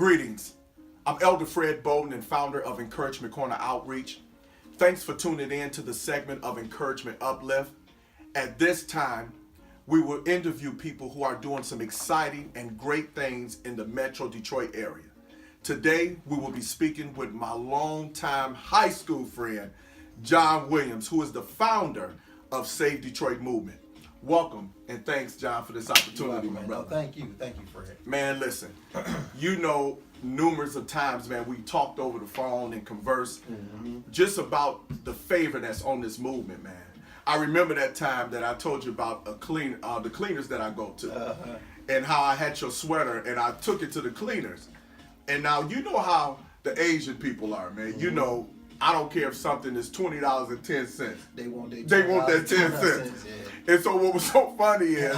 Greetings. I'm Elder Fred Bowden and founder of Encouragement Corner Outreach. Thanks for tuning in to the segment of Encouragement Uplift. At this time, we will interview people who are doing some exciting and great things in the Metro Detroit area. Today, we will be speaking with my longtime high school friend, John Williams, who is the founder of S.A.V.E Detroit Movement. Welcome, and thanks, John, for this opportunity, my brother. No, thank you, Fred. Man, listen, you know, numerous of times, man, we talked over the phone and conversed just about the favor that's on this movement, man. I remember that time that I told you about the cleaners that I go to, and how I had your sweater, and I took it to the cleaners. And now you know how the Asian people are, man. You know, I don't care if something is $20.10. They want that 10 cents. And so what was so funny is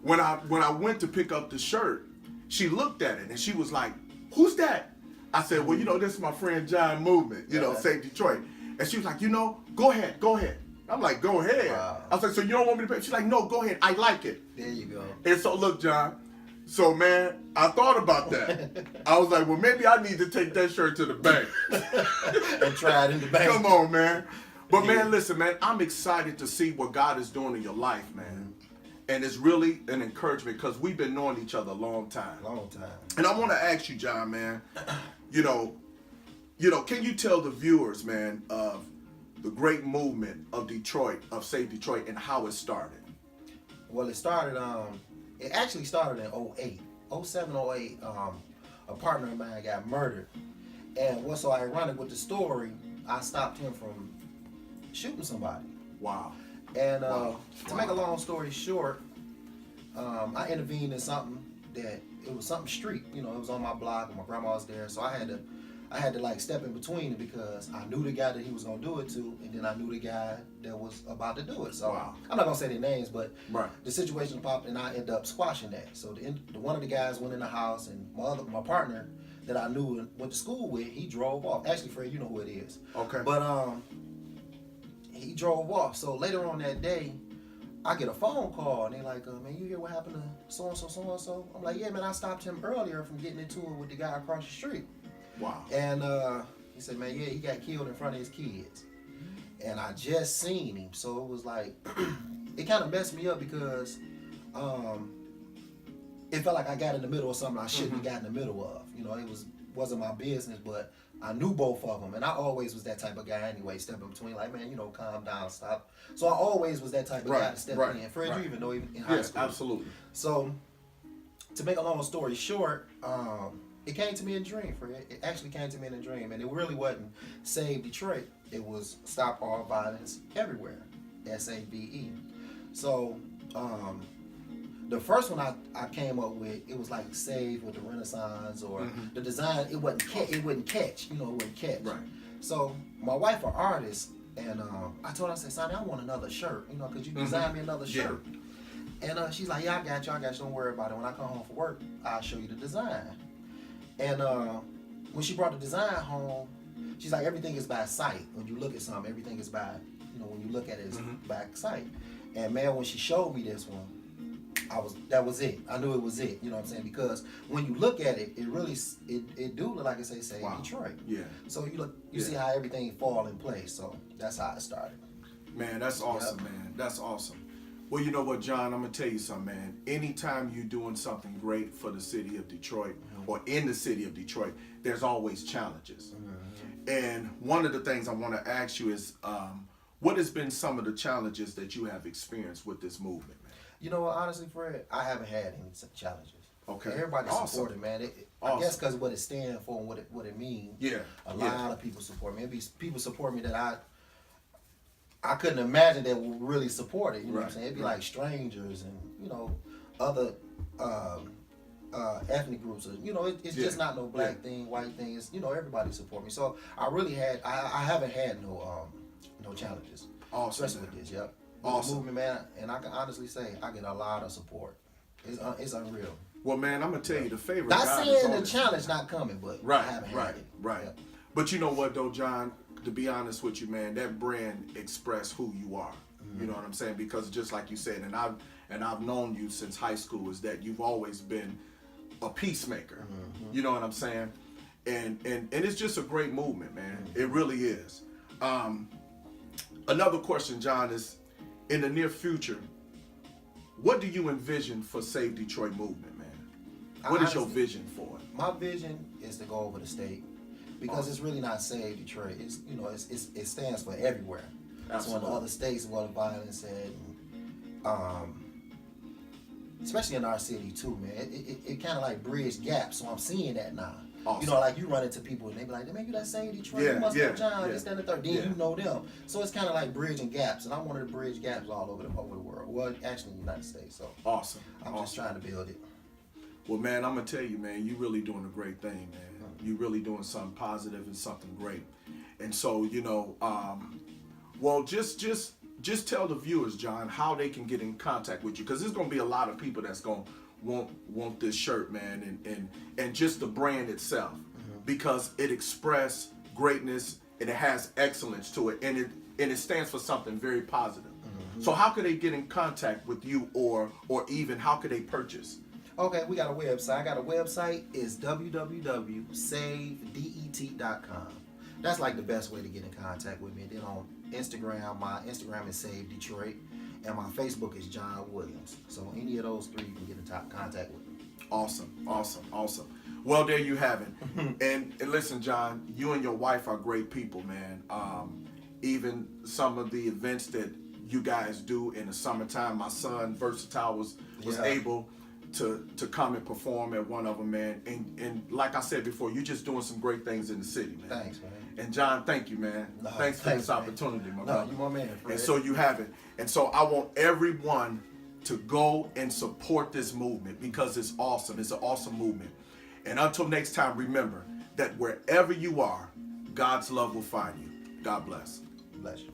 when I went to pick up the shirt, she looked at it and she was like, "Who's that?" I said, "Well, you know, this is my friend John Movement, you know, S.A.V.E Detroit." And she was like, "You know, go ahead." I'm like, "Go ahead." Wow. I was like, "So you don't want me to pay?" She's like, "No, go ahead. I like it." There you go. And so look, John. So man, I thought about that. I was like, well, maybe I need to take that shirt to the bank and try it in the bank. Come on, man. But man, listen, man, I'm excited to see what God is doing in your life, man. And it's really an encouragement because we've been knowing each other a long time. And I want to ask you, John, man, you know, can you tell the viewers, man, of the great movement of Detroit, of S.A.V.E Detroit, and how it started? Well, it actually started in 07, 08. A partner of mine got murdered. And what's so ironic with the story, I stopped him from shooting somebody. Wow. And to make a long story short, I intervened in something that, it was something street. You know, it was on my block and my grandma was there. So I had to like step in between it because I knew the guy that he was gonna do it to, and then I knew the guy that was about to do it. So I'm not gonna say their names, but the situation popped, and I ended up squashing that. So one of the guys went in the house, and my partner that I knew and went to school with, he drove off. Actually, Fred, you know who it is. Okay. But he drove off. So later on that day, I get a phone call, and they're like, "Man, you hear what happened to so and so, so and so?" I'm like, "Yeah, man, I stopped him earlier from getting into it with the guy across the street." Wow. And he said, "Man, yeah, he got killed in front of his kids." And I just seen him. So it was like, it kind of messed me up because it felt like I got in the middle of something I shouldn't have got in the middle of. You know, it wasn't my business, but I knew both of them. And I always was that type of guy anyway, stepping between, like, man, you know, calm down, stop. So I always was that type of guy to step in. Fred, you even know, even in high school. Absolutely. So to make a long story short, it came to me in a dream, Fred. It actually came to me in a dream, and it really wasn't S.A.V.E Detroit. It was Stop All Violence Everywhere, S.A.V.E. So the first one I came up with, it was like S.A.V.E with the Renaissance, or the design. It wouldn't catch. It wouldn't catch. Right. So my wife, an artist, and I told her, I said, "Sonny, I want another shirt. You know, could you design me another shirt?" And she's like, "Yeah, I got you. Don't worry about it. When I come home from work, I'll show you the design." And when she brought the design home, she's like, "Everything is by sight. When you look at something, everything is by, you know, when you look at it, it's by sight." And man, when she showed me this one, that was it. I knew it was it. You know what I'm saying? Because when you look at it, it really, it do look like it say Detroit. Yeah. So you see how everything fall in place. So that's how it started. Man, that's awesome, man. That's awesome. Well, you know what, John? I'm gonna tell you something, man. Anytime you're doing something great for the city of Detroit or in the city of Detroit, there's always challenges. And one of the things I want to ask you is, what has been some of the challenges that you have experienced with this movement, man? You know what, honestly, Fred, I haven't had any challenges. Okay. Everybody supported, man. I guess because what it stands for and what it means. Yeah. A lot of people support me. People support me that I couldn't imagine that would really support it. You know what I'm saying? It'd be like strangers and, you know, other ethnic groups. You know, it's just not no black thing, white thing. It's, you know, everybody support me. So I really I haven't had no challenges. Awesome. Especially with this, Awesome. Movement, man. And I can honestly say I get a lot of support. It's unreal. Well, man, I'm gonna tell you the favor. Not God saying the always challenge not coming, but I haven't had it. Right. Yeah. But you know what, though, John? To be honest with you, man, that brand express who you are. You know what I'm saying? Because just like you said, and I've known you since high school, is that you've always been a peacemaker. You know what I'm saying? And it's just a great movement, man. It really is. Another question, John, is in the near future, what do you envision for Save Detroit movement, man? What is your vision for it? My vision is to go over the state because it's really not Save Detroit. It's it stands for everywhere. Absolutely. So in other states where the violence especially in our city too, man, it kind of like bridge gaps. So I'm seeing that now. Awesome. You know, like you run into people and they be like, man, you that Save Detroit, Yeah, you must know John, yeah, this, that, and the third. Then you know them. So it's kind of like bridging gaps, and I wanted to bridge gaps all over the world. Well, actually, in the United States. So Awesome. I'm just trying to build it. Well, man, I'm gonna tell you, man, you really doing a great thing, man. You really doing something positive and something great. And so, you know, well, just tell the viewers, John, how they can get in contact with you, because there's gonna be a lot of people that's gonna want this shirt, man, and just the brand itself, because it expresses greatness and it has excellence to it, and it stands for something very positive. So how could they get in contact with you, or even how could they purchase? Okay, we got a website. I got a website. It's www.savedet.com. That's like the best way to get in contact with me. And then on Instagram, my Instagram is S.A.V.E Detroit, and my Facebook is John Williams. So any of those three, you can get in contact with me. Awesome. Well, there you have it. And listen, John, you and your wife are great people, man. Even some of the events that you guys do in the summertime, my son Versatile was able to come and perform at one of them, man. And like I said before, you're just doing some great things in the city, man. Thanks, man. And John, thank you, man. Thanks for this opportunity, my brother. You my man, Fred. And so you have it. And so I want everyone to go and support this movement, because it's awesome. It's an awesome movement. And until next time, remember that wherever you are, God's love will find you. God bless. Bless you.